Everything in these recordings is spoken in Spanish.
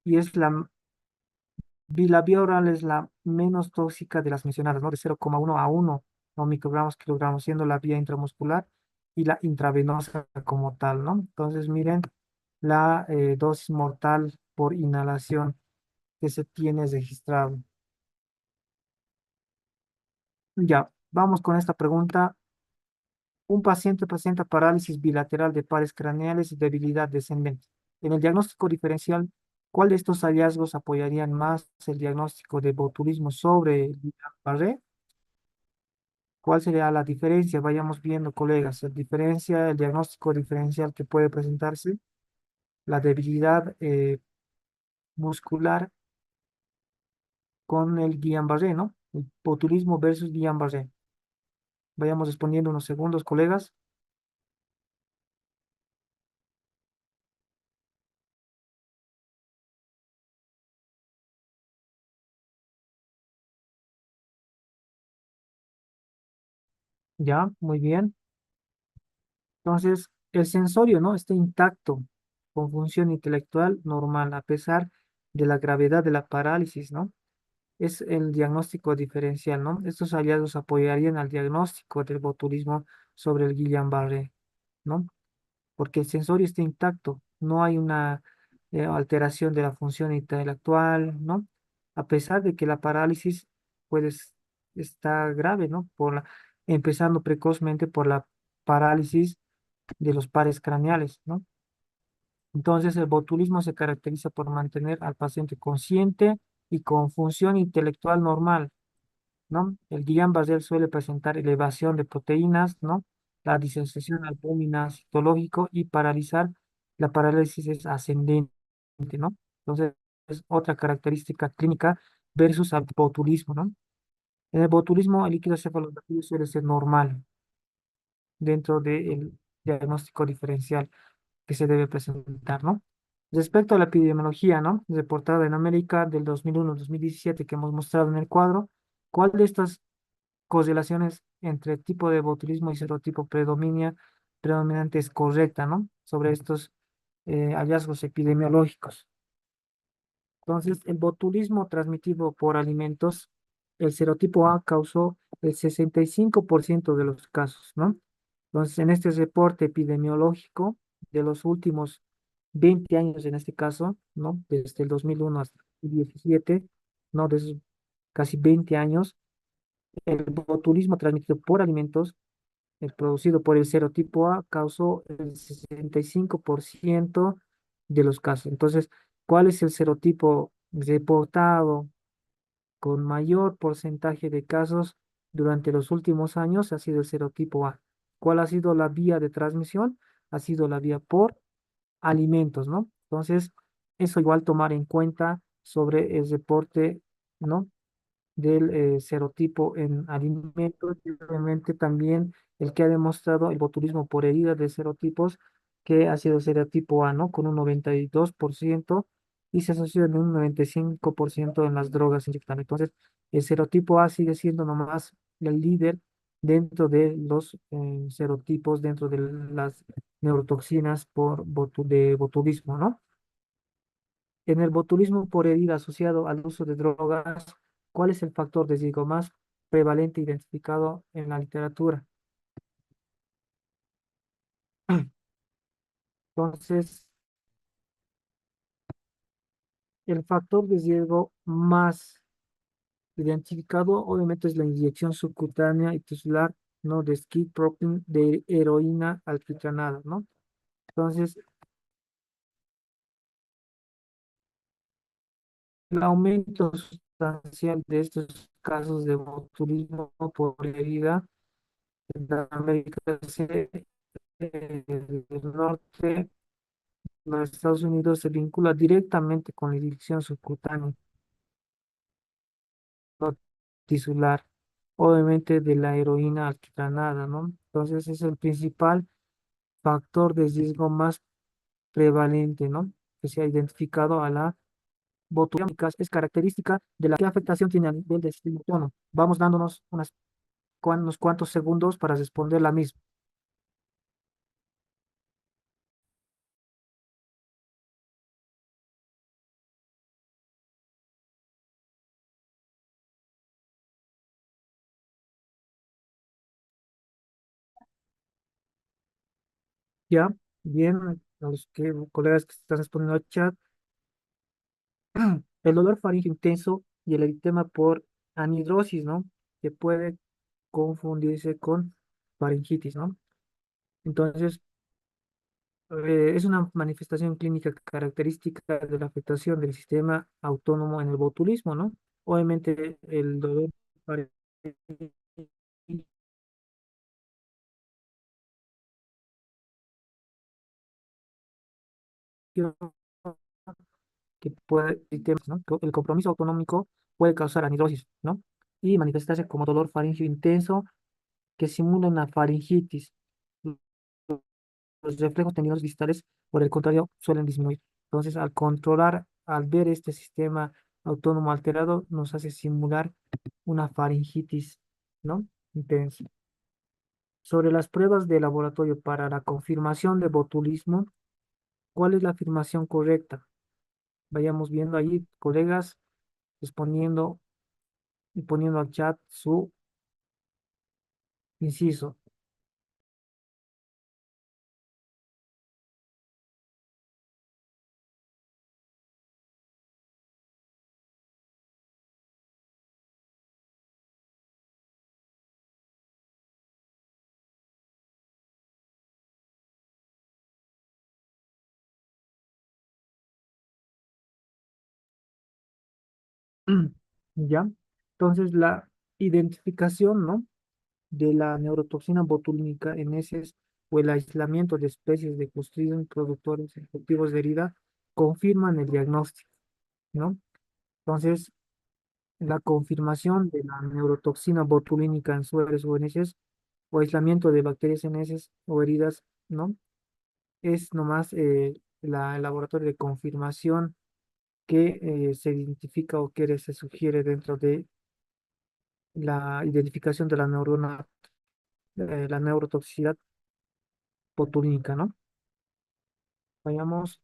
y la vía oral es la menos tóxica de las mencionadas, ¿no? De 0,1 a 1, ¿no? microgramos, kilogramos, siendo la vía intramuscular y la intravenosa como tal, ¿no? Entonces, miren, la dosis mortal por inhalación que se tiene registrado. Ya, vamos con esta pregunta. Un paciente presenta parálisis bilateral de pares craneales y debilidad descendente. En el diagnóstico diferencial, ¿cuál de estos hallazgos apoyarían más el diagnóstico de botulismo sobre el Guillain-Barré? ¿Cuál sería la diferencia? Vayamos viendo, colegas. La diferencia, el diagnóstico diferencial que puede presentarse, la debilidad muscular con el Guillain-Barré, ¿no? El botulismo versus Guillain-Barré. Vayamos respondiendo unos segundos, colegas. Ya, muy bien. Entonces, el sensorio, ¿no? Está intacto, con función intelectual normal, a pesar de la gravedad de la parálisis, ¿no? Es el diagnóstico diferencial, ¿no? Estos hallazgos apoyarían al diagnóstico del botulismo sobre el Guillain-Barré, ¿no? Porque el sensorio está intacto, no hay una alteración de la función intelectual, ¿no? A pesar de que la parálisis puede estar grave, ¿no? Empezando precozmente por la parálisis de los pares craneales, ¿no? Entonces, el botulismo se caracteriza por mantener al paciente consciente y con función intelectual normal, ¿no? El Guillain-Barré suele presentar elevación de proteínas, ¿no? La disociación albúmina citológico y paralizar. La parálisis es ascendente, ¿no? Entonces, es otra característica clínica versus al botulismo, ¿no? En el botulismo, el líquido cefalorraquídeo suele ser normal dentro del diagnóstico diferencial que se debe presentar, ¿no? Respecto a la epidemiología, ¿no? Reportada en América del 2001-2017 que hemos mostrado en el cuadro, ¿cuál de estas correlaciones entre tipo de botulismo y serotipo predominante es correcta, ¿no? Sobre estos hallazgos epidemiológicos? Entonces, el botulismo transmitido por alimentos, el serotipo A causó el 65% de los casos, ¿no? Entonces, en este reporte epidemiológico de los últimos 20 años, en este caso, ¿no? Desde el 2001 hasta el 2017, ¿no? De esos casi 20 años, el botulismo transmitido por alimentos, el producido por el serotipo A, causó el 65% de los casos. Entonces, ¿cuál es el serotipo reportado con mayor porcentaje de casos durante los últimos años? Ha sido el serotipo A. ¿Cuál ha sido la vía de transmisión? Ha sido la vía por alimentos, ¿no? Entonces, eso igual tomar en cuenta sobre el reporte, ¿no? Del serotipo en alimentos y obviamente también el que ha demostrado el botulismo por herida de serotipos, que ha sido serotipo A, ¿no? Con un 92% y se asoció en un 95% en las drogas inyectables. Entonces, el serotipo A sigue siendo nomás el líder dentro de los serotipos, dentro de las neurotoxinas de botulismo, ¿no? En el botulismo por herida asociado al uso de drogas, ¿cuál es el factor de riesgo más prevalente identificado en la literatura? Entonces, el factor de riesgo más identificado obviamente es la inyección subcutánea y tisular, ¿no? De skid protein de heroína alquitranada, ¿no? Entonces, el aumento sustancial de estos casos de botulismo por herida en América del Norte, los Estados Unidos, se vincula directamente con la inyección subcutánea no tisular, obviamente de la heroína alquitránea, ¿no? Entonces es el principal factor de riesgo más prevalente, ¿no? Que se ha identificado a la botulismo. Es característica de la que afectación tiene a nivel del sistema autónomo. Vamos dándonos unos cuantos segundos para responder la misma. Ya, bien, a los colegas que están respondiendo al chat, el dolor faríngeo intenso y el eritema por anhidrosis, ¿no? Que puede confundirse con faringitis, ¿no? Entonces, es una manifestación clínica característica de la afectación del sistema autónomo en el botulismo, ¿no? Obviamente, el dolor faríngeo que puede, ¿no? El compromiso autonómico puede causar anhidrosis, ¿no? Y manifestarse como dolor faríngeo intenso que simula una faringitis. Los reflejos tendinosos distales, por el contrario, suelen disminuir. Entonces, al controlar, al ver este sistema autónomo alterado, nos hace simular una faringitis, ¿no? Intensa. Sobre las pruebas de laboratorio para la confirmación de botulismo, ¿cuál es la afirmación correcta? Vayamos viendo ahí, colegas, respondiendo y poniendo al chat su inciso. ¿Ya? Entonces, la identificación, ¿no? De la neurotoxina botulínica en heces o el aislamiento de especies de Clostridium productores efectivos de herida confirman el diagnóstico, ¿no? Entonces, la confirmación de la neurotoxina botulínica en sueros o en heces o aislamiento de bacterias en heces o heridas, ¿no? Es nomás el laboratorio de confirmación que se identifica o que se sugiere dentro de la identificación de la neurona, la neurotoxicidad botulínica, ¿no? Vayamos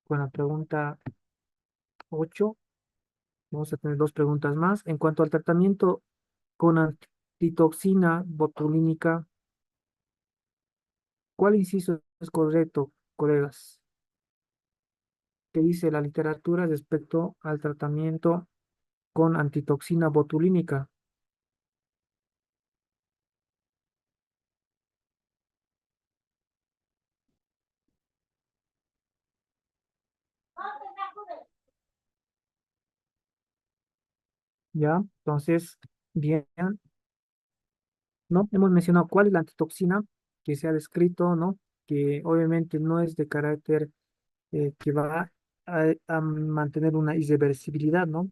con la pregunta 8. Vamos a tener dos preguntas más. En cuanto al tratamiento con antitoxina botulínica, ¿cuál inciso es correcto, colegas? ¿Qué dice la literatura respecto al tratamiento con antitoxina botulínica? ¿Ya? Entonces, bien, ¿no? Hemos mencionado cuál es la antitoxina que se ha descrito, ¿no? Que obviamente no es de carácter que va a mantener una irreversibilidad, ¿no?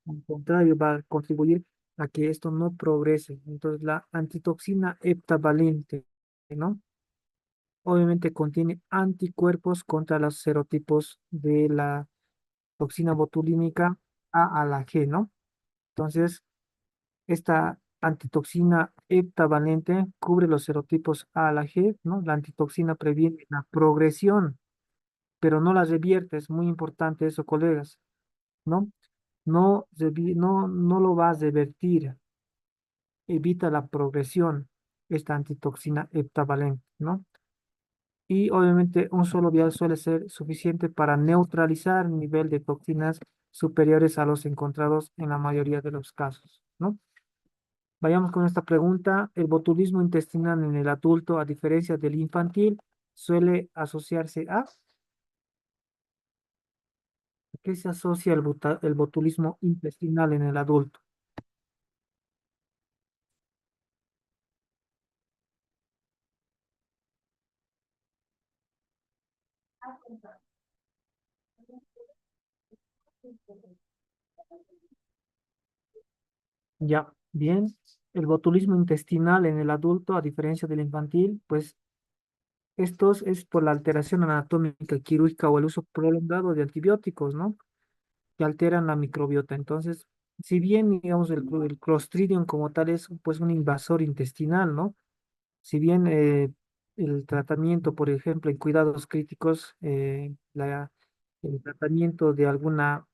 Al contrario, va a contribuir a que esto no progrese. Entonces, la antitoxina heptavalente, ¿no? Obviamente contiene anticuerpos contra los serotipos de la toxina botulínica A a la G, ¿no? Entonces, esta antitoxina heptavalente cubre los serotipos A a la G, ¿no? La antitoxina previene la progresión, pero no la revierte. Es muy importante eso, colegas, ¿no? No lo va a revertir, evita la progresión, esta antitoxina heptavalente, ¿no? Y obviamente un solo vial suele ser suficiente para neutralizar el nivel de toxinas superiores a los encontrados en la mayoría de los casos, ¿no? Vayamos con esta pregunta. El botulismo intestinal en el adulto, a diferencia del infantil, suele asociarse a... ¿A qué se asocia el botulismo intestinal en el adulto? Ya, bien. El botulismo intestinal en el adulto, a diferencia del infantil, pues estos es por la alteración anatómica quirúrgica o el uso prolongado de antibióticos, ¿no? Que alteran la microbiota. Entonces, si bien, digamos, el Clostridium como tal es pues un invasor intestinal, ¿no? Si bien el tratamiento, por ejemplo, en cuidados críticos, el tratamiento de alguna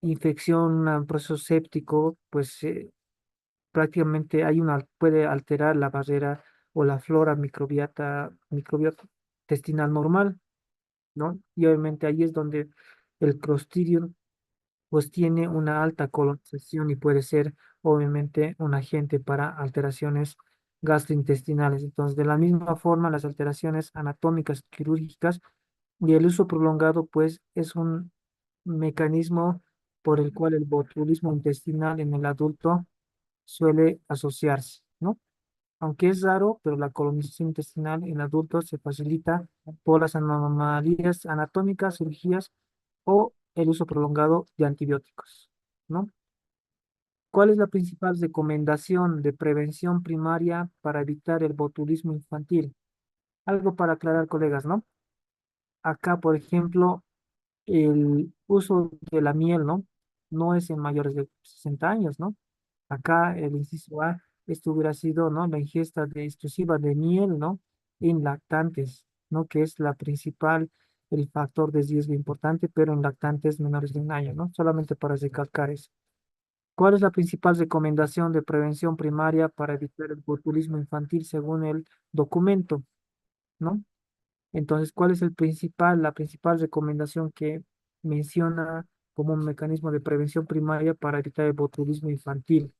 infección, un proceso séptico, pues prácticamente puede alterar la barrera o la flora microbiota intestinal normal, ¿no? Y obviamente ahí es donde el Clostridium pues tiene una alta colonización y puede ser obviamente un agente para alteraciones gastrointestinales. Entonces, de la misma forma, las alteraciones anatómicas quirúrgicas y el uso prolongado, pues, es un mecanismo por el cual el botulismo intestinal en el adulto suele asociarse, ¿no? Aunque es raro, pero la colonización intestinal en adultos se facilita por las anomalías anatómicas, cirugías o el uso prolongado de antibióticos, ¿no? ¿Cuál es la principal recomendación de prevención primaria para evitar el botulismo infantil? Algo para aclarar, colegas, ¿no? Acá, por ejemplo, el uso de la miel, ¿no? No es en mayores de 60 años, ¿no? Acá el inciso A, esto hubiera sido, ¿no? La ingesta de exclusiva de miel, ¿no? En lactantes, ¿no? Que es la principal, el factor de riesgo importante, pero en lactantes menores de un año, ¿no? Solamente para recalcar eso. ¿Cuál es la principal recomendación de prevención primaria para evitar el botulismo infantil según el documento, ¿no? Entonces, ¿cuál es la principal recomendación que menciona como un mecanismo de prevención primaria para evitar el botulismo infantil?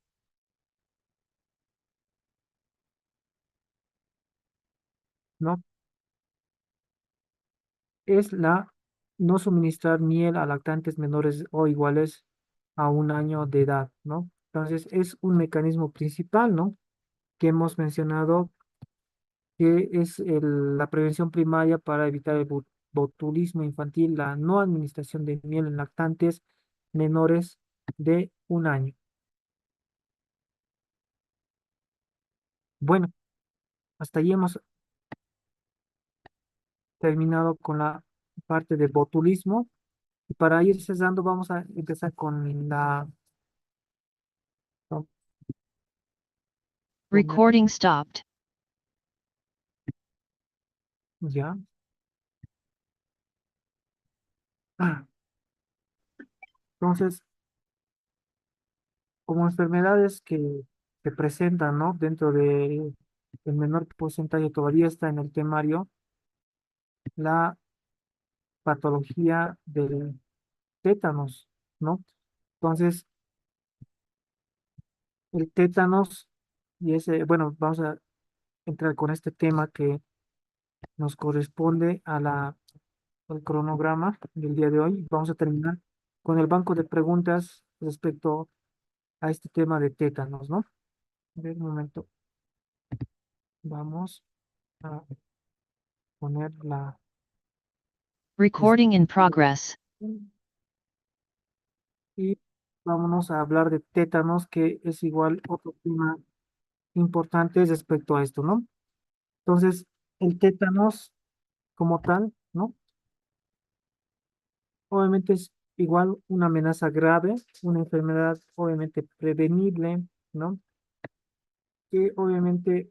¿No? Es la no suministrar miel a lactantes menores o iguales a un año de edad, ¿no? Entonces, es un mecanismo principal, ¿no? Que hemos mencionado que es la prevención primaria para evitar el botulismo infantil, la no administración de miel en lactantes menores de un año. Bueno, hasta ahí hemos terminado con la parte de botulismo. Y para ir cesando, vamos a empezar con no, poner Recording stopped. ya. Ah, entonces, como enfermedades que se presentan, ¿no? Dentro de el menor porcentaje todavía está en el temario, la patología del tétanos, ¿no? Entonces, el tétanos, y ese, bueno, vamos a entrar con este tema que nos corresponde al cronograma del día de hoy. Vamos a terminar con el banco de preguntas respecto a este tema de tétanos, ¿no? A ver, un momento, vamos a poner la Recording in progress. presentación y vámonos a hablar de tétanos, que es igual otro tema importante respecto a esto, ¿no? Entonces, el tétanos como tal, ¿no? Obviamente es igual una amenaza grave, una enfermedad obviamente prevenible, ¿no? Que obviamente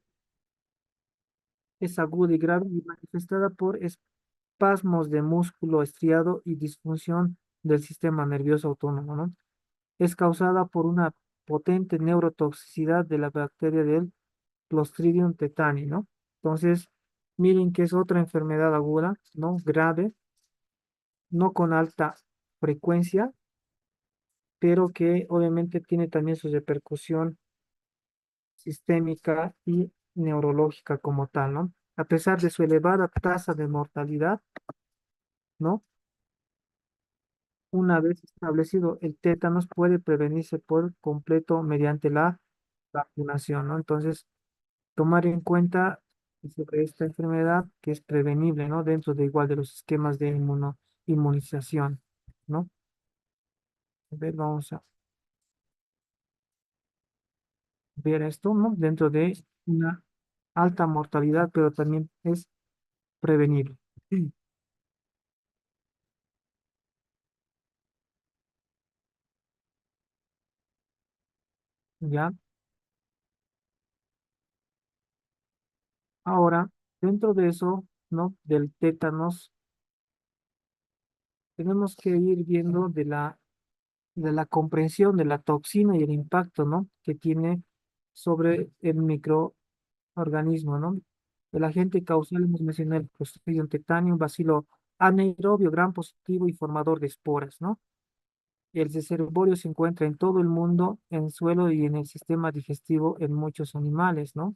es aguda y grave y manifestada por espasmos de músculo estriado y disfunción del sistema nervioso autónomo, ¿no? Es causada por una potente neurotoxicidad de la bacteria del Clostridium tetani, ¿no? Entonces, miren que es otra enfermedad aguda, ¿no? Grave, no con alta frecuencia, pero que obviamente tiene también su repercusión sistémica y neurológica como tal, ¿no? A pesar de su elevada tasa de mortalidad, ¿no? Una vez establecido el tétanos puede prevenirse por completo mediante la vacunación, ¿no? Entonces, tomar en cuenta sobre esta enfermedad que es prevenible, ¿no? Dentro de igual de los esquemas de inmunización, ¿no? A ver, vamos a ver esto, ¿no? Dentro de una alta mortalidad, pero también es prevenible. Sí. ¿Ya? Ahora, dentro de eso, ¿no? Del tétanos, tenemos que ir viendo de la comprensión de la toxina y el impacto, ¿no? Que tiene sobre el microbioma organismo, ¿no? El agente causal, hemos mencionado el Clostridium tetani, un bacilo anaerobio, gram positivo y formador de esporas, ¿no? El Cecerborio se encuentra en todo el mundo, en suelo y en el sistema digestivo en muchos animales, ¿no?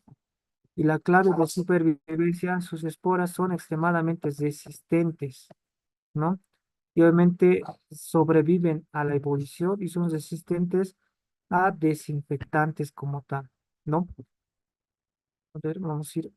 Y la clave de supervivencia, sus esporas son extremadamente resistentes, ¿no? Y obviamente sobreviven a la ebullición y son resistentes a desinfectantes como tal, ¿no? A ver, vamos a ir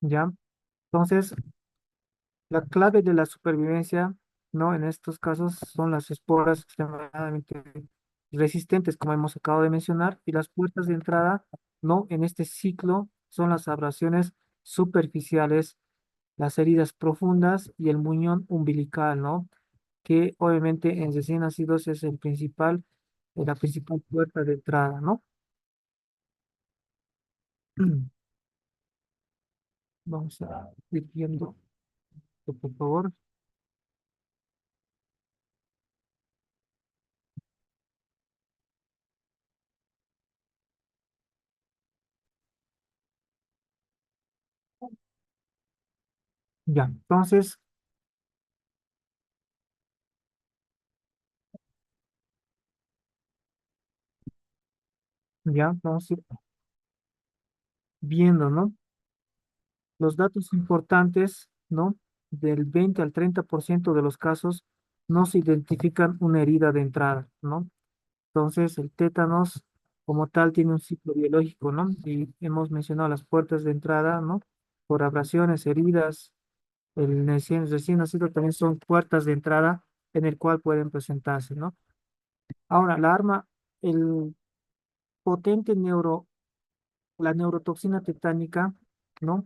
ya. Entonces, la clave de la supervivencia, ¿no? En estos casos son las esporas extremadamente resistentes, como hemos acabado de mencionar, y las puertas de entrada, ¿no? En este ciclo son las abrasiones superficiales, las heridas profundas y el muñón umbilical, ¿no? Que obviamente en recién nacidos es la principal puerta de entrada, ¿no? Vamos a ir viendo, por favor. Ya, entonces, ya vamos a ir viendo, ¿no? Los datos importantes, ¿no? Del 20 al 30% de los casos no se identifican una herida de entrada, ¿no? Entonces, el tétanos como tal tiene un ciclo biológico, ¿no? Y hemos mencionado las puertas de entrada, ¿no? Por abrasiones, heridas, el recién nacido también son puertas de entrada en el cual pueden presentarse, ¿no? Ahora, el potente la neurotoxina tetánica, ¿no?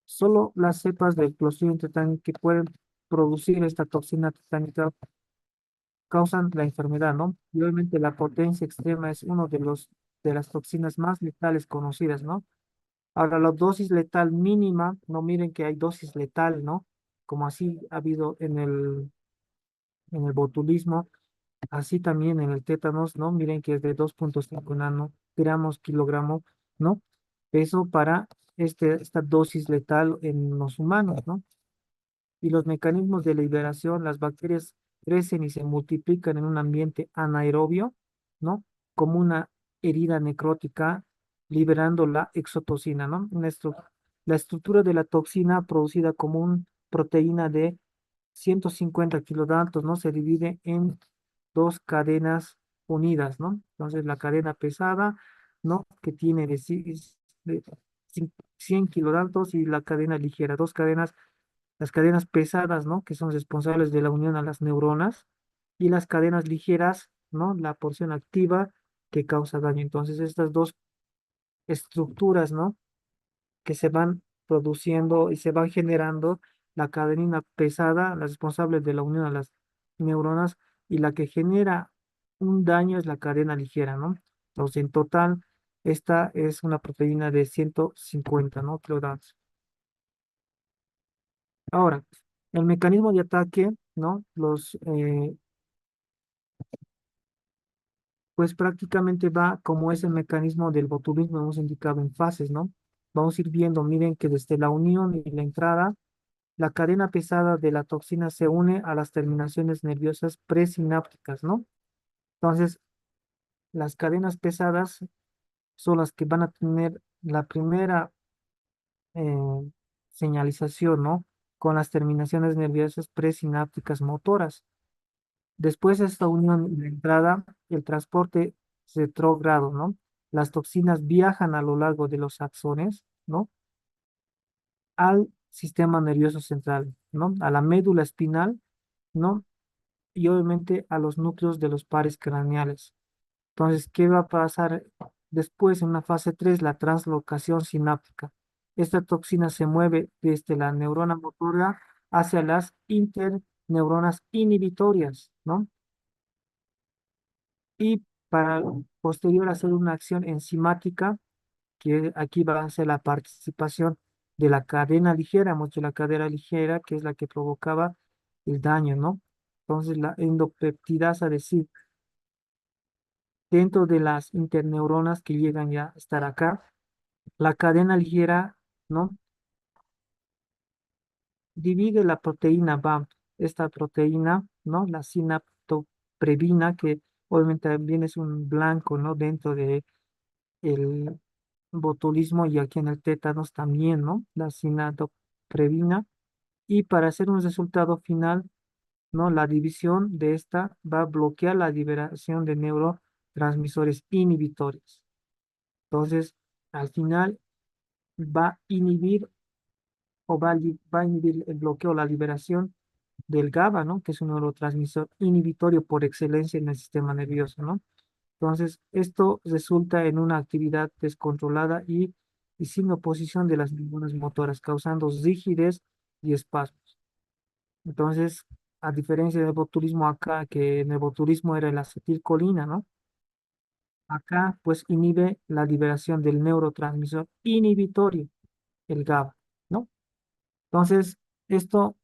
Solo las cepas del Clostridium tetani que pueden producir esta toxina tetánica causan la enfermedad, ¿no? Y obviamente la potencia extrema es uno de las toxinas más letales conocidas, ¿no? Ahora, la dosis letal mínima, no miren que hay dosis letal, ¿no? Como así ha habido en el botulismo, así también en el tétanos, ¿no? Miren que es de 2,5 nanogramos kilogramo, ¿no? Eso para esta dosis letal en los humanos, ¿no? Y los mecanismos de liberación, las bacterias crecen y se multiplican en un ambiente anaerobio, ¿no? Como una herida necrótica, liberando la exotoxina, ¿no? La estructura de la toxina producida como una proteína de 150 kilodaltos, ¿no? Se divide en dos cadenas unidas, ¿no? Entonces, la cadena pesada, ¿no? Que tiene de 100 kilodaltos y la cadena ligera, dos cadenas, las cadenas pesadas, ¿no? Que son responsables de la unión a las neuronas, y las cadenas ligeras, ¿no? La porción activa que causa daño. Entonces, estas dos estructuras, ¿no? Que se van produciendo y se van generando, la cadenina pesada, la responsable de la unión a las neuronas, y la que genera un daño es la cadena ligera, ¿no? Entonces, en total, esta es una proteína de 150, ¿no? Kilodalton. Ahora, el mecanismo de ataque, ¿no? Pues prácticamente va como ese mecanismo del botulismo, hemos indicado en fases, ¿no? Vamos a ir viendo, miren que desde la unión y la entrada, la cadena pesada de la toxina se une a las terminaciones nerviosas presinápticas, ¿no? Entonces, las cadenas pesadas son las que van a tener la primera eh, señalización, ¿no? Con las terminaciones nerviosas presinápticas motoras. Después de esta unión y la entrada, el transporte retrógrado, ¿no? Las toxinas viajan a lo largo de los axones, ¿no? Al sistema nervioso central, ¿no? A la médula espinal, ¿no? Y obviamente a los núcleos de los pares craneales. Entonces, ¿qué va a pasar después en una fase 3? La translocación sináptica. esta toxina se mueve desde la neurona motora hacia las interneuronas inhibitorias, ¿no? Y para posterior hacer una acción enzimática, que aquí va a ser la participación de la cadena ligera, mucho la cadena ligera, que es la que provocaba el daño, ¿no? Entonces, la endopeptidasa de sí, dentro de las interneuronas que llegan ya a estar acá, la cadena ligera, ¿no? Divide la proteína BAMP, esta proteína, ¿no? La sinaptoprevina, que obviamente también es un blanco, ¿no? Dentro de el botulismo y aquí en el tétanos también, ¿no? La sinaptoprevina. Y para hacer un resultado final, ¿no? La división de esta va a bloquear la liberación de neurotransmisores inhibitores. Entonces, al final va a inhibir va a inhibir el bloqueo, la liberación del GABA, ¿no? Que es un neurotransmisor inhibitorio por excelencia en el sistema nervioso, ¿no? Entonces, esto resulta en una actividad descontrolada y sin oposición de las neuronas motoras, causando rigidez y espasmos. Entonces, a diferencia del botulismo acá, que en el botulismo era la acetilcolina, ¿no? Acá, pues, inhibe la liberación del neurotransmisor inhibitorio, el GABA, ¿no? Entonces, esto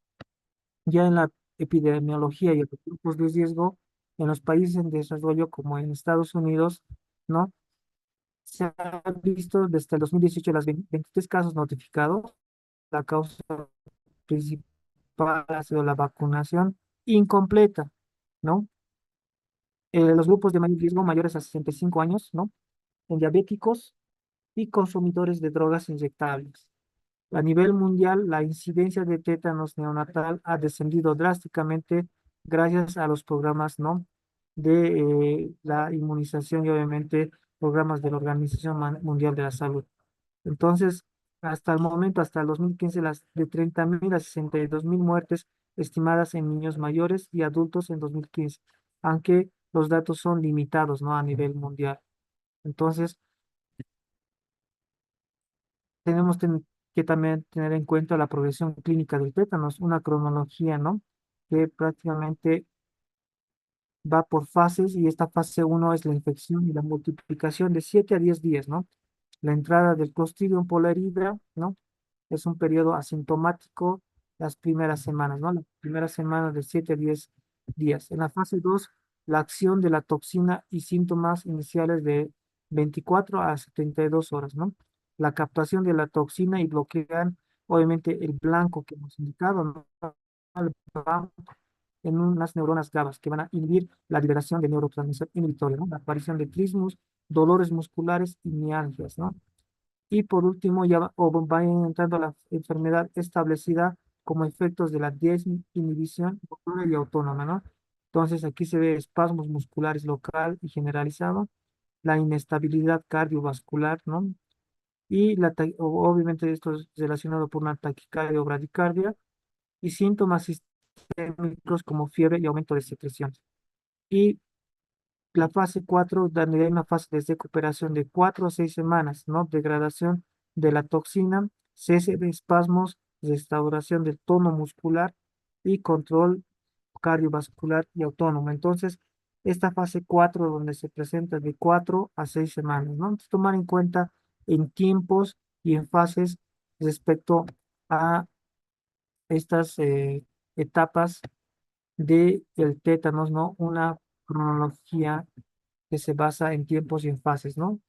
ya en la epidemiología y en los grupos de riesgo, en los países en desarrollo como en Estados Unidos, ¿no? Se ha visto desde el 2018 las 23 casos notificados. La causa principal ha sido la vacunación incompleta, ¿no? Los grupos de mayor riesgo mayores a 65 años, ¿no? En diabéticos y consumidores de drogas inyectables. A nivel mundial, la incidencia de tétanos neonatal ha descendido drásticamente gracias a los programas, ¿no? de la inmunización y obviamente programas de la Organización Mundial de la Salud. Entonces, hasta el momento, hasta el 2015, las de 30.000 a 62.000 muertes estimadas en niños mayores y adultos en 2015, aunque los datos son limitados, ¿no? A nivel mundial. Entonces, tenemos que también tener en cuenta la progresión clínica del tétanos, una cronología, ¿no? Que prácticamente va por fases y esta fase uno es la infección y la multiplicación de 7 a 10 días, ¿no? La entrada del Clostridium polaridra, ¿no? Es un periodo asintomático las primeras semanas, ¿no? La primera semana de 7 a 10 días. En la fase 2 la acción de la toxina y síntomas iniciales de 24 a 72 horas, ¿no? La captación de la toxina y bloquean, obviamente, el blanco que hemos indicado, ¿no? En unas neuronas GABA que van a inhibir la liberación de neurotransmisor inhibitorio, ¿no? La aparición de trismus, dolores musculares y mialgias, ¿no? Y por último, va entrando la enfermedad establecida como efectos de la desinhibición motora y autónoma, ¿no? Entonces aquí se ve espasmos musculares local y generalizado, la inestabilidad cardiovascular, ¿no? Y obviamente esto es relacionado por una taquicardia o bradicardia y síntomas sistémicos como fiebre y aumento de secreciones. Y la fase 4 daría una fase de recuperación de 4 a 6 semanas, ¿no? Degradación de la toxina, cese de espasmos, restauración del tono muscular y control cardiovascular y autónomo. Entonces, esta fase 4 donde se presenta de 4 a 6 semanas, ¿no? Entonces, tomar en cuenta en tiempos y en fases respecto a estas etapas del tétanos, ¿no? Una cronología que se basa en tiempos y en fases, ¿no?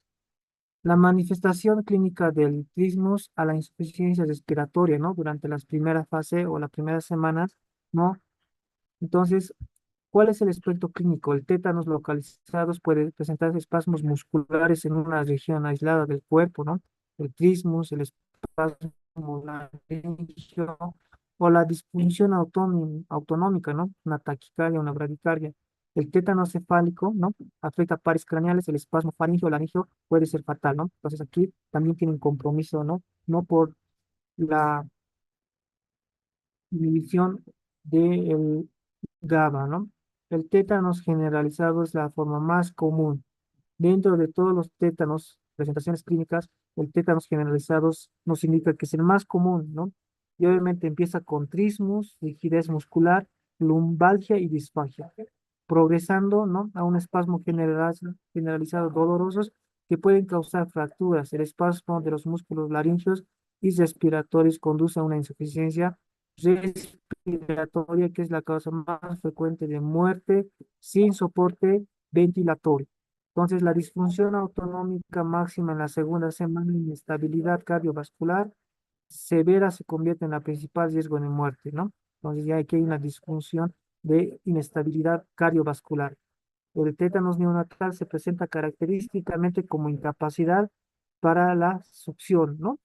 La manifestación clínica del trismus a la insuficiencia respiratoria, ¿no? Durante las primeras fases o las primeras semanas, ¿no? Entonces, ¿cuál es el aspecto clínico? El tétanos localizados puede presentar espasmos musculares en una región aislada del cuerpo, ¿no? El trismus, el espasmo laringio o la disfunción autonómica, ¿no? Una taquicardia, una bradicardia. El tétano cefálico, ¿no? Afecta pares craneales, el espasmo faríngeo o laringio puede ser fatal, ¿no? Entonces aquí también tienen compromiso, ¿no? No por la inhibición del GABA, ¿no? El tétanos generalizado es la forma más común. Dentro de todos los tétanos, presentaciones clínicas, el tétanos generalizados nos indica que es el más común, ¿no? Y obviamente empieza con trismus, rigidez muscular, lumbalgia y disfagia, progresando, ¿no? A un espasmo generalizado dolorosos que pueden causar fracturas. El espasmo de los músculos laríngeos y respiratorios conduce a una insuficiencia respiratoria, que es la causa más frecuente de muerte sin soporte ventilatorio. Entonces, la disfunción autonómica máxima en la segunda semana, inestabilidad cardiovascular severa se convierte en la principal riesgo de muerte, ¿no? Entonces, ya aquí hay una disfunción de inestabilidad cardiovascular. El tétanos neonatal se presenta característicamente como incapacidad para la succión, ¿no?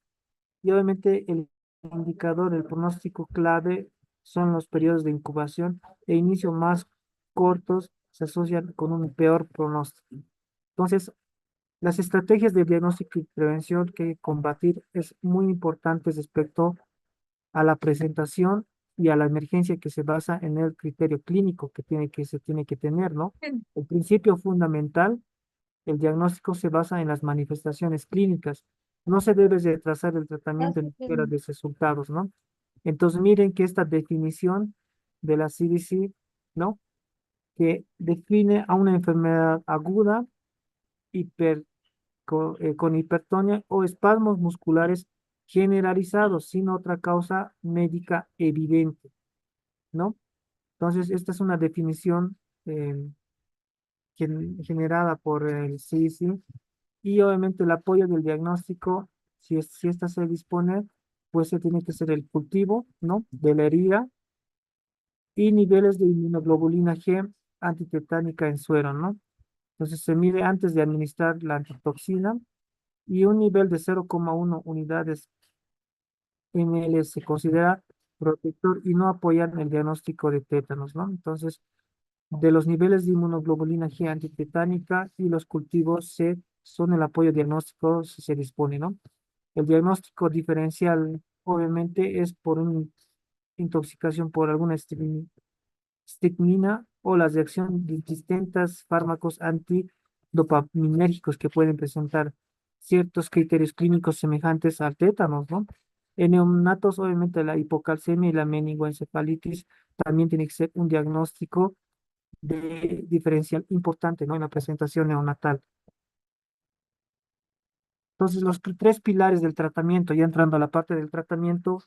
Y obviamente el indicador, el pronóstico clave son los periodos de incubación e inicio más cortos, se asocian con un peor pronóstico. Entonces, las estrategias de diagnóstico y prevención que combatir es muy importante respecto a la presentación y a la emergencia, que se basa en el criterio clínico que se tiene que tener, ¿no? El principio fundamental, el diagnóstico se basa en las manifestaciones clínicas. No se debe retrasar el tratamiento en espera de resultados, ¿no? Entonces, miren que esta definición de la CDC, ¿no? Que define a una enfermedad aguda hiper, con hipertonia o espasmos musculares generalizados sin otra causa médica evidente, ¿no? Entonces, esta es una definición eh, generada por el CDC. Y obviamente el apoyo del diagnóstico, si ésta se dispone, pues se tiene que ser el cultivo, ¿no? De la herida y niveles de inmunoglobulina G antitetánica en suero, ¿no? Entonces se mide antes de administrar la antitoxina y un nivel de 0,1 unidades ml se considera protector y no apoyan el diagnóstico de tétanos, ¿no? Entonces, de los niveles de inmunoglobulina G antitetánica y los cultivos C son el apoyo diagnóstico si se dispone, ¿no? El diagnóstico diferencial, obviamente, es por una intoxicación por alguna estricnina o la reacción de distintos fármacos antidopaminérgicos que pueden presentar ciertos criterios clínicos semejantes al tétanos, ¿no? En neonatos, obviamente, la hipocalcemia y la meningoencefalitis también tiene que ser un diagnóstico de diferencial importante, ¿no? En la presentación neonatal. Entonces, los tres pilares del tratamiento, ya entrando a la parte del tratamiento,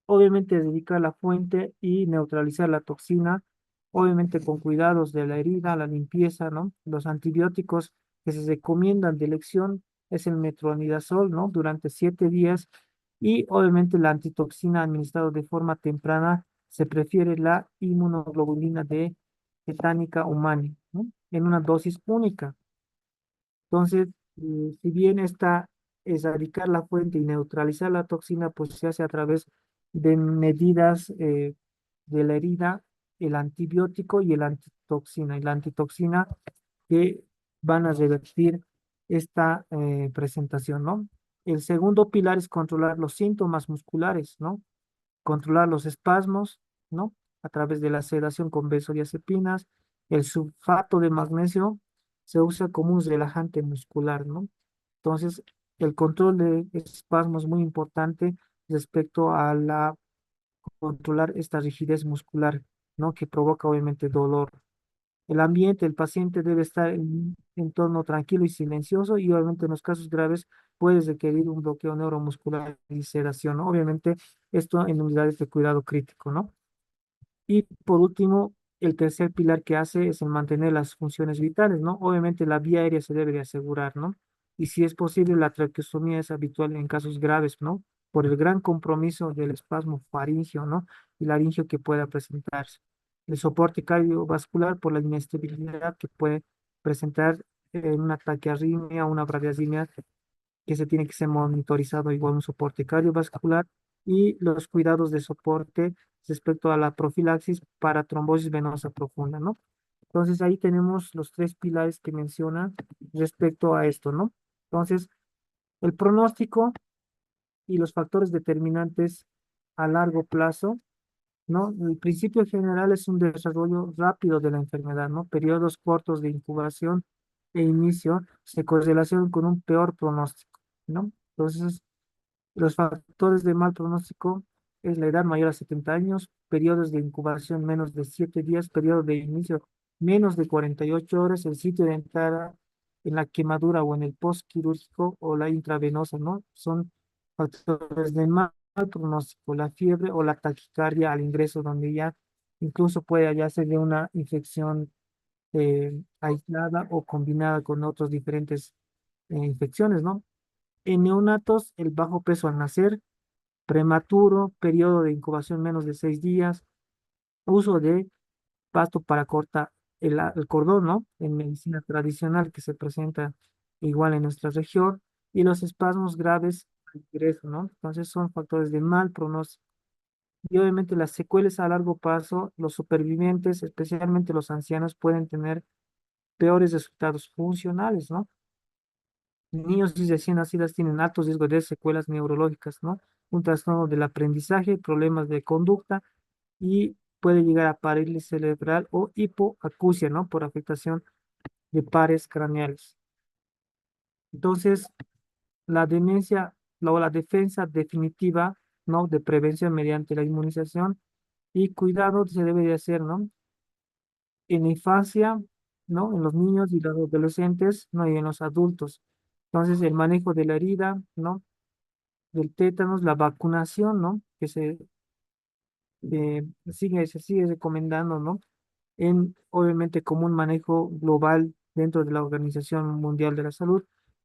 obviamente dedicar la fuente y neutralizar la toxina, obviamente con cuidados de la herida, la limpieza, ¿no? Los antibióticos que se recomiendan de elección es el metronidazol, ¿no? Durante 7 días, y obviamente la antitoxina administrada de forma temprana, se prefiere la inmunoglobulina de tetánica humana, ¿no? En una dosis única. Entonces, si bien esta es erradicar la fuente y neutralizar la toxina, pues se hace a través de medidas de la herida, el antibiótico y el antitoxina. Y la antitoxina que van a revertir esta presentación, ¿no? El segundo pilar es controlar los síntomas musculares, ¿no? Controlar los espasmos, ¿no? A través de la sedación con benzodiazepinas. El sulfato de magnesio se usa como un relajante muscular, ¿no? Entonces, el control de espasmos es muy importante respecto a la controlar esta rigidez muscular, ¿no? Que provoca obviamente dolor. El ambiente, el paciente debe estar en un entorno tranquilo y silencioso, y obviamente en los casos graves puede requerir un bloqueo neuromuscular y sedación, ¿no? Obviamente esto en unidades de cuidado crítico, ¿no? Y por último, el tercer pilar que hace es el mantener las funciones vitales, ¿no? Obviamente la vía aérea se debe de asegurar, ¿no? Y si es posible, la traqueostomía es habitual en casos graves, ¿no? Por el gran compromiso del espasmo faríngeo, ¿no? Y laringio que pueda presentarse. El soporte cardiovascular por la inestabilidad que puede presentar en una taquiarritmia o una bradiarritmia, que se tiene que ser monitorizado igual un soporte cardiovascular, y los cuidados de soporte respecto a la profilaxis para trombosis venosa profunda, ¿no? Entonces ahí tenemos los tres pilares que menciona respecto a esto, ¿no? Entonces, el pronóstico y los factores determinantes a largo plazo, ¿no? El principio general es un desarrollo rápido de la enfermedad, ¿no? Periodos cortos de incubación e inicio se correlacionan con un peor pronóstico, ¿no? Entonces, los factores de mal pronóstico es la edad mayor a 70 años, periodos de incubación menos de 7 días, periodo de inicio menos de 48 horas, el sitio de entrada en la quemadura o en el postquirúrgico o la intravenosa, ¿no? Son factores de mal pronóstico, la fiebre o la taquicardia al ingreso, donde ya incluso puede hallarse de una infección aislada o combinada con otros diferentes infecciones, ¿no? En neonatos, el bajo peso al nacer, prematuro, periodo de incubación menos de 6 días, uso de pasto para cortar el cordón, ¿no? En medicina tradicional que se presenta igual en nuestra región, y los espasmos graves al ingreso, ¿no? Entonces son factores de mal pronóstico. Y obviamente las secuelas a largo plazo, los supervivientes, especialmente los ancianos, pueden tener peores resultados funcionales, ¿no? Niños y recién nacidas tienen altos riesgos de secuelas neurológicas, ¿no? Un trastorno del aprendizaje, problemas de conducta y puede llegar a parálisis cerebral o hipoacusia, ¿no? Por afectación de pares craneales. Entonces, la demencia o la defensa definitiva, ¿no? De prevención mediante la inmunización y cuidado se debe de hacer, ¿no? En la infancia, ¿no? En los niños y los adolescentes, ¿no? Y en los adultos. Entonces, el manejo de la herida, ¿no? Del tétanos, la vacunación, ¿no? Que se sigue recomendando, ¿no? Obviamente, como un manejo global dentro de la Organización Mundial de la Salud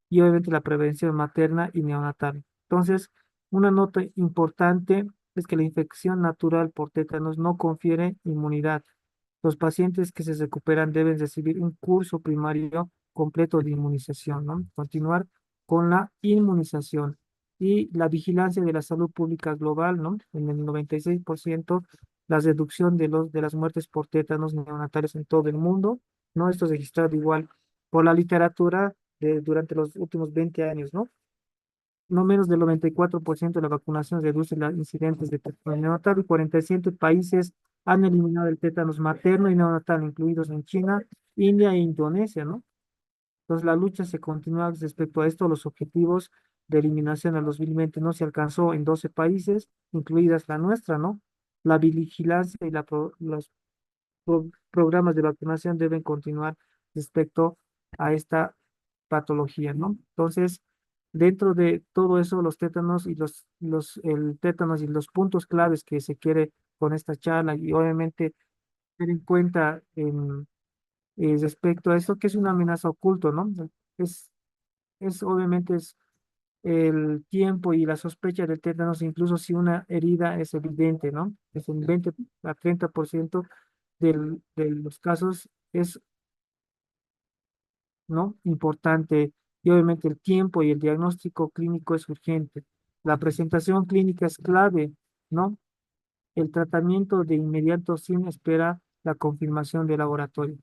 y obviamente la prevención materna y neonatal. Entonces, una nota importante es que la infección natural por tétanos no confiere inmunidad. Los pacientes que se recuperan deben recibir un curso primario completo de inmunización, ¿no? Continuar con la inmunización y la vigilancia de la salud pública global, ¿no? En el 96%, la reducción de las muertes por tétanos neonatales en todo el mundo, ¿no? Esto es registrado igual por la literatura durante los últimos 20 años, ¿no? No menos del 94% de la vacunación reduce los incidentes de tétanos neonatal y 47 países han eliminado el tétanos materno y neonatal, incluidos en China, India e Indonesia, ¿no? Entonces la lucha se continúa respecto a esto. Los objetivos de eliminación al 2020 no se alcanzó en 12 países, incluidas la nuestra, ¿no? La vigilancia y los programas de vacunación deben continuar respecto a esta patología, ¿no? Entonces, dentro de todo eso, los tétanos y el tétanos y los puntos claves que se quiere con esta charla y obviamente tener en cuenta respecto a esto, que es una amenaza oculto, ¿no? Es, obviamente es el tiempo y la sospecha del tétanos, incluso si una herida es evidente, ¿no? Es un 20 a 30% de los casos es, ¿no? Importante y obviamente el tiempo y el diagnóstico clínico es urgente. La presentación clínica es clave, ¿no? El tratamiento de inmediato sin espera la confirmación de laboratorio.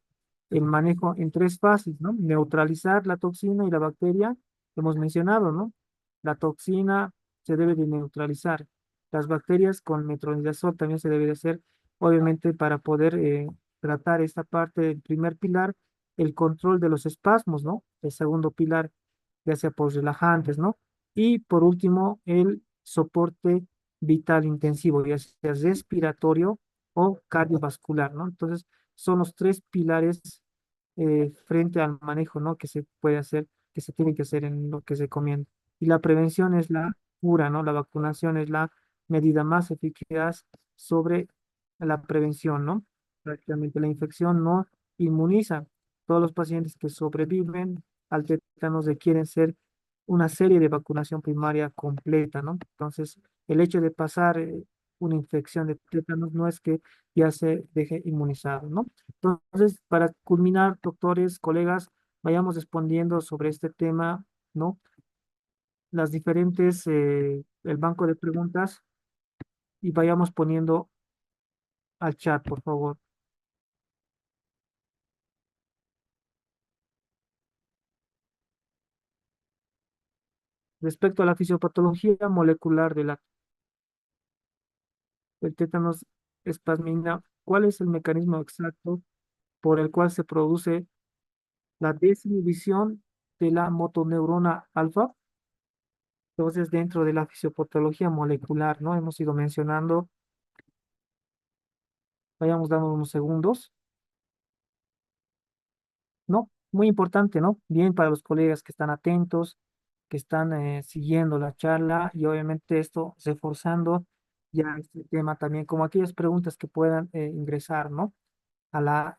El manejo en tres fases, ¿no? Neutralizar la toxina y la bacteria, hemos mencionado, ¿no? La toxina se debe de neutralizar. Las bacterias con metronidazol también se debe de hacer, obviamente, para poder tratar esta parte del primer pilar, el control de los espasmos, ¿no? El segundo pilar, ya sea por relajantes, ¿no? Y por último, el soporte vital intensivo, ya sea respiratorio o cardiovascular, ¿no? Entonces, son los tres pilares frente al manejo, ¿no? Que se puede hacer, que se tiene que hacer en lo que se comienza. Y la prevención es la cura, ¿no? La vacunación es la medida más eficaz sobre la prevención, ¿no? Prácticamente la infección no inmuniza. Todos los pacientes que sobreviven al tétanos requieren ser una serie de vacunación primaria completa, ¿no? Entonces, el hecho de pasar una infección de tétanos no es que ya se deje inmunizado, ¿no? Entonces, para culminar, doctores, colegas, vayamos respondiendo sobre este tema, ¿no? Las diferentes, el banco de preguntas y vayamos poniendo al chat, por favor. Respecto a la fisiopatología molecular del tétanos espasmina, ¿cuál es el mecanismo exacto por el cual se produce la desinhibición de la motoneurona alfa? Entonces, dentro de la fisiopatología molecular, ¿no? Hemos ido mencionando, vayamos dando unos segundos, ¿no? Muy importante, ¿no? Bien para los colegas que están atentos, que están siguiendo la charla y obviamente esto reforzando ya este tema también, como aquellas preguntas que puedan ingresar, ¿no? A la,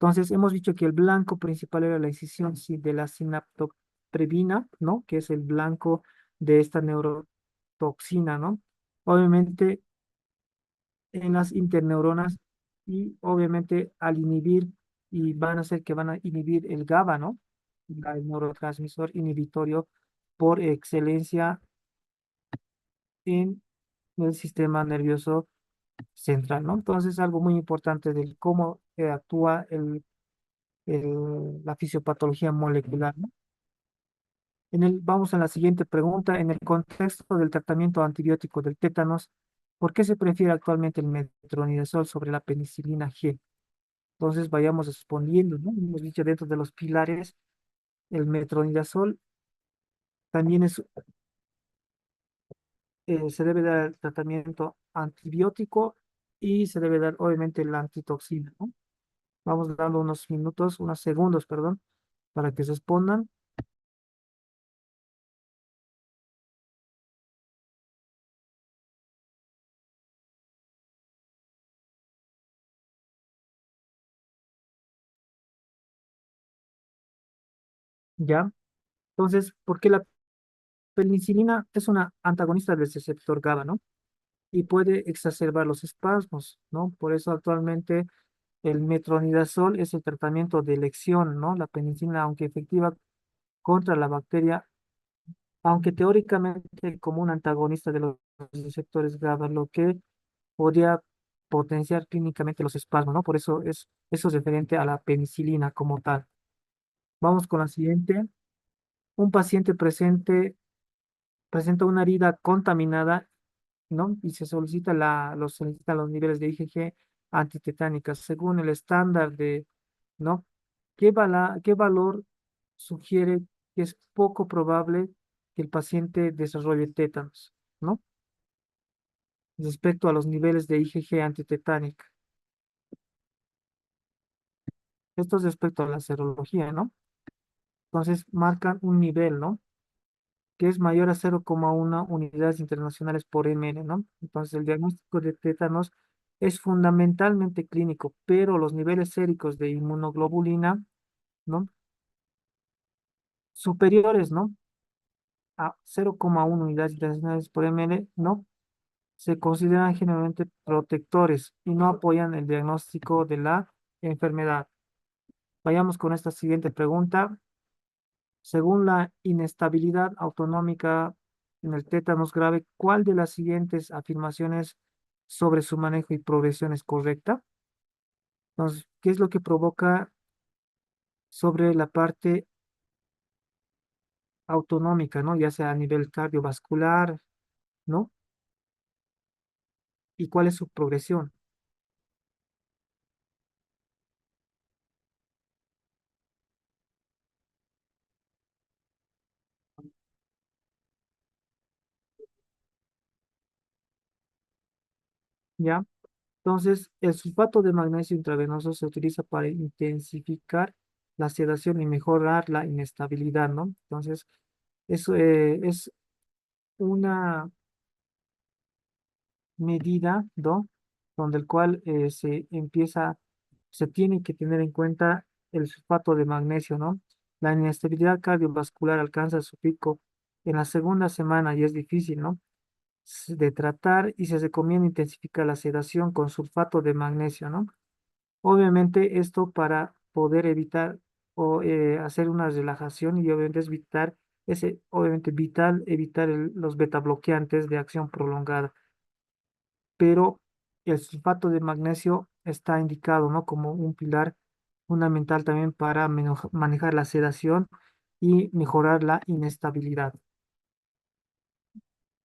entonces, hemos dicho que el blanco principal era la incisión de la sinaptoprevina, ¿no? Que es el blanco de esta neurotoxina, ¿no? Obviamente en las interneuronas y obviamente al inhibir y van a hacer que van a inhibir el GABA, ¿no? El neurotransmisor inhibitorio por excelencia en el sistema nervioso central, ¿no? Entonces, algo muy importante del cómo actúa la fisiopatología molecular, ¿no? Vamos a la siguiente pregunta. En el contexto del tratamiento antibiótico del tétanos, ¿por qué se prefiere actualmente el metronidazol sobre la penicilina G? Entonces vayamos respondiendo, ¿no? Hemos dicho dentro de los pilares, el metronidazol también se debe dar el tratamiento antibiótico y se debe dar obviamente la antitoxina, ¿no? Vamos dando unos minutos, unos segundos, perdón, para que respondan. ¿Ya? Entonces, ¿por qué la penicilina es una antagonista del receptor GABA, ¿no? Y puede exacerbar los espasmos, ¿no? Por eso actualmente el metronidazol es el tratamiento de elección, ¿no? La penicilina, aunque efectiva contra la bacteria, aunque teóricamente como un antagonista de los receptores GABA, lo que podría potenciar clínicamente los espasmos, ¿no? Por eso es referente a la penicilina como tal. Vamos con la siguiente. Un paciente presenta una herida contaminada, ¿no? Y se solicita solicitan los niveles de IgG antitetánicas según el estándar ¿no? ¿Qué valor sugiere que es poco probable que el paciente desarrolle tétanos, ¿no? Respecto a los niveles de IgG antitetánica. Esto es respecto a la serología, ¿no? Entonces marcan un nivel, ¿no? Que es mayor a 0,1 unidades internacionales por ml, ¿no? Entonces, el diagnóstico de tétanos es fundamentalmente clínico, pero los niveles séricos de inmunoglobulina, ¿no? Superiores, ¿no? A 0,1 unidades internacionales por ml, ¿no? Se consideran generalmente protectores y no apoyan el diagnóstico de la enfermedad. Vayamos con esta siguiente pregunta. Según la inestabilidad autonómica en el tétanos grave, ¿cuál de las siguientes afirmaciones sobre su manejo y progresión es correcta? Entonces, ¿qué es lo que provoca sobre la parte autonómica, ¿no? Ya sea a nivel cardiovascular, ¿no? ¿Y cuál es su progresión? ¿Ya? Entonces, el sulfato de magnesio intravenoso se utiliza para intensificar la sedación y mejorar la inestabilidad, ¿no? Entonces, eso es una medida, ¿no? Donde el cual se tiene que tener en cuenta el sulfato de magnesio, ¿no? La inestabilidad cardiovascular alcanza su pico en la segunda semana y es difícil, ¿no? De tratar y se recomienda intensificar la sedación con sulfato de magnesio, ¿no? Obviamente esto para poder evitar o hacer una relajación y obviamente es obviamente vital evitar los beta bloqueantes de acción prolongada, pero el sulfato de magnesio está indicado, ¿no? Como un pilar fundamental también para manejar la sedación y mejorar la inestabilidad.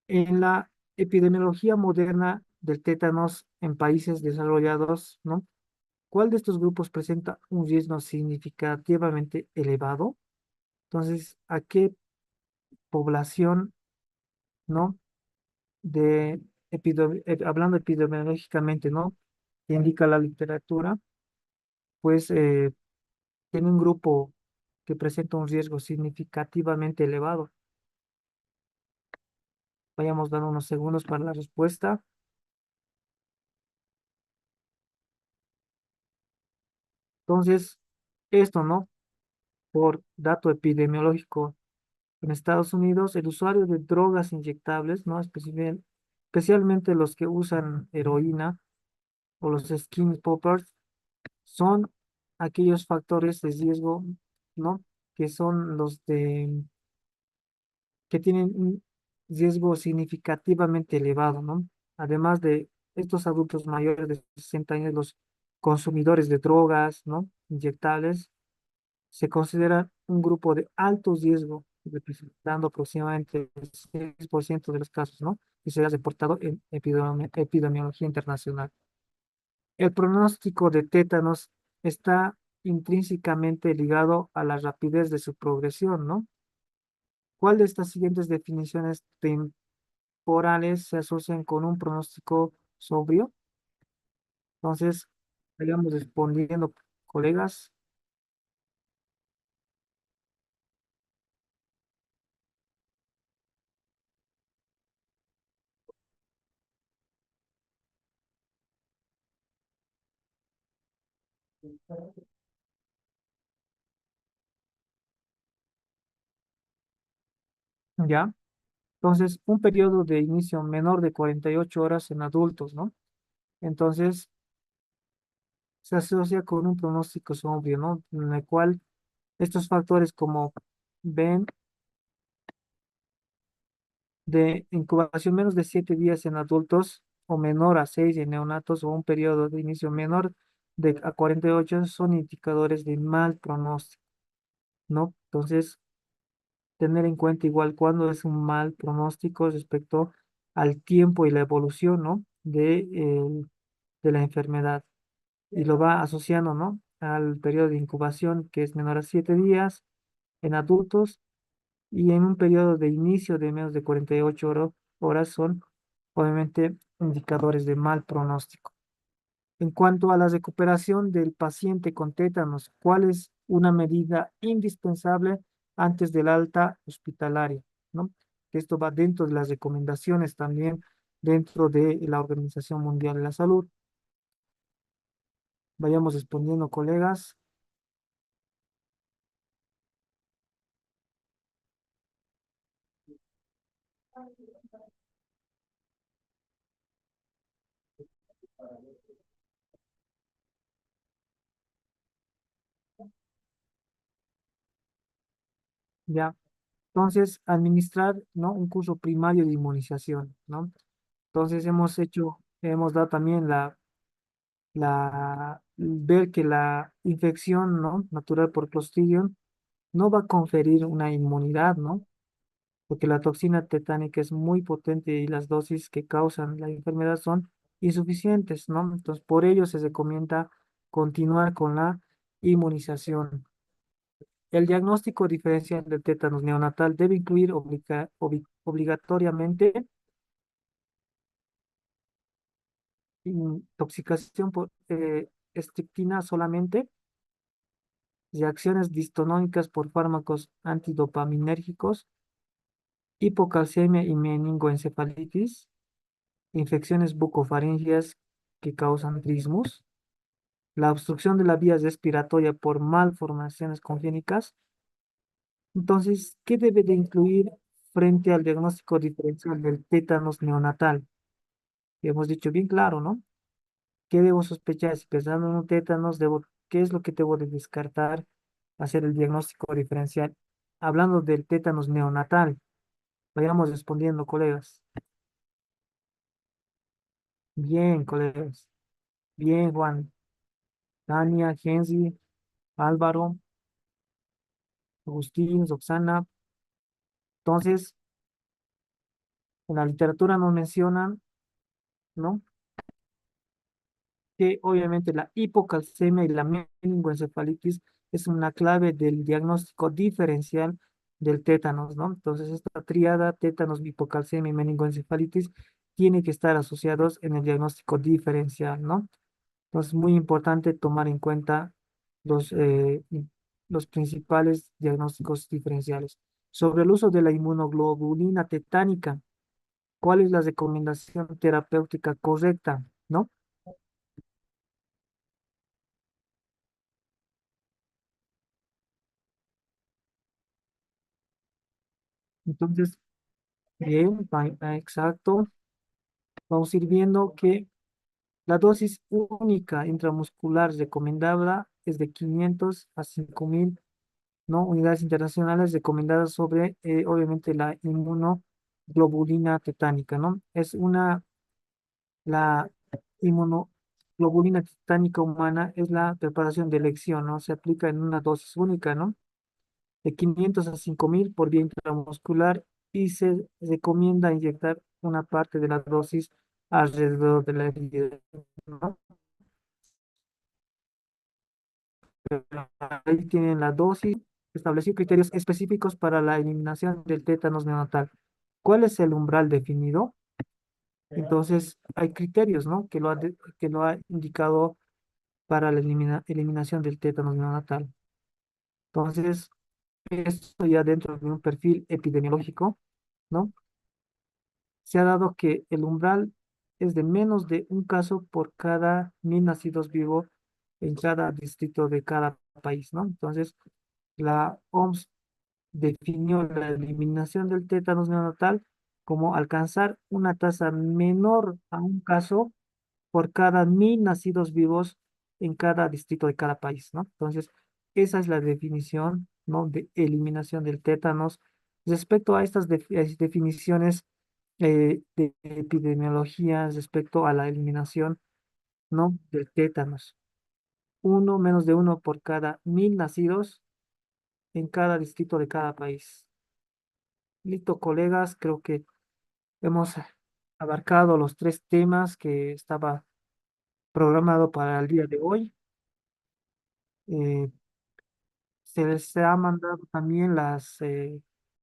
En la epidemiología moderna del tétanos en países desarrollados, ¿no? ¿Cuál de estos grupos presenta un riesgo significativamente elevado? Entonces, ¿a qué población, ¿no? De hablando epidemiológicamente, ¿no? Que indica la literatura, pues tiene un grupo que presenta un riesgo significativamente elevado. Vayamos dando unos segundos para la respuesta. Entonces, esto, ¿no? Por dato epidemiológico, en Estados Unidos, el usuario de drogas inyectables, ¿no? Especialmente los que usan heroína o los skin poppers, son aquellos factores de riesgo, ¿no? Que son que tienen un riesgo significativamente elevado, ¿no? Además de estos adultos mayores de 60 años, los consumidores de drogas, ¿no? Inyectables, se considera un grupo de alto riesgo, representando aproximadamente el 6% de los casos, ¿no? Que se ha reportado en epidemiología internacional. El pronóstico de tétanos está intrínsecamente ligado a la rapidez de su progresión, ¿no? ¿Cuál de estas siguientes definiciones temporales se asocian con un pronóstico sobrio? Entonces, vayamos respondiendo, colegas. ¿Ya? Entonces, un periodo de inicio menor de 48 horas en adultos, ¿no? Entonces, se asocia con un pronóstico sombrío, ¿no? En el cual estos factores como ven de incubación menos de 7 días en adultos o menor a 6 en neonatos o un periodo de inicio menor de a 48 son indicadores de mal pronóstico, ¿no? Entonces, tener en cuenta igual cuando es un mal pronóstico respecto al tiempo y la evolución, ¿no? De la enfermedad. Y lo va asociando, ¿no? Al periodo de incubación que es menor a 7 días en adultos y en un periodo de inicio de menos de 48 horas son obviamente indicadores de mal pronóstico. En cuanto a la recuperación del paciente con tétanos, ¿cuál es una medida indispensable antes del alta hospitalaria? ¿No? Esto va dentro de las recomendaciones también dentro de la Organización Mundial de la Salud. Vayamos respondiendo, colegas. Ya. Entonces, administrar, ¿no? Un curso primario de inmunización, ¿no? Entonces, hemos dado también ver que la infección, ¿no? Natural por Clostridium no va a conferir una inmunidad, ¿no? Porque la toxina tetánica es muy potente y las dosis que causan la enfermedad son insuficientes, ¿no? Entonces, por ello se recomienda continuar con la inmunización. El diagnóstico diferencial del tétanos neonatal debe incluir obligatoriamente intoxicación por estricnina solamente, reacciones distonómicas por fármacos antidopaminérgicos, hipocalcemia y meningoencefalitis, infecciones bucofaringeas que causan trismus, la obstrucción de la vía respiratoria por malformaciones congénitas. Entonces, ¿qué debe de incluir frente al diagnóstico diferencial del tétanos neonatal? Que hemos dicho bien claro, ¿no? ¿Qué debo sospechar? Si pensando en un tétanos, ¿qué es lo que debo de descartar? Hacer el diagnóstico diferencial. Hablando del tétanos neonatal, vayamos respondiendo, colegas. Bien, colegas. Bien, Juan. Tania, Gensi, Álvaro, Agustín, Roxana. Entonces, en la literatura nos mencionan, ¿no? Que obviamente la hipocalcemia y la meningoencefalitis es una clave del diagnóstico diferencial del tétanos, ¿no? Entonces, esta tríada, tétanos, hipocalcemia y meningoencefalitis, tiene que estar asociados en el diagnóstico diferencial, ¿no? Entonces, es muy importante tomar en cuenta los principales diagnósticos diferenciales. Sobre el uso de la inmunoglobulina tetánica, ¿cuál es la recomendación terapéutica correcta? ¿No? Entonces, bien, exacto. Vamos a ir viendo que la dosis única intramuscular recomendada es de 500 a 5000, ¿no? Unidades internacionales recomendadas sobre, obviamente, la inmunoglobulina tetánica, ¿no? La inmunoglobulina tetánica humana es la preparación de elección, ¿no? Se aplica en una dosis única, ¿no? De 500 a 5000 por vía intramuscular y se recomienda inyectar una parte de la dosis alrededor de la herida, ¿no? Ahí tienen la dosis, establecer criterios específicos para la eliminación del tétanos neonatal. ¿Cuál es el umbral definido? Entonces, hay criterios, ¿no? Que lo ha indicado para la eliminación del tétanos neonatal. Entonces, esto ya dentro de un perfil epidemiológico, ¿no? Se ha dado que el umbral es de menos de un caso por cada 1000 nacidos vivos en cada distrito de cada país, ¿no? Entonces, la OMS definió la eliminación del tétanos neonatal como alcanzar una tasa menor a un caso por cada 1000 nacidos vivos en cada distrito de cada país, ¿no? Entonces, esa es la definición, ¿no? De eliminación del tétanos. Respecto a estas definiciones de epidemiología, respecto a la eliminación, ¿no? Del tétanos. Uno, menos de uno por cada 1000 nacidos en cada distrito de cada país. Listo, colegas, creo que hemos abarcado los tres temas que estaba programado para el día de hoy. Eh, se les ha mandado también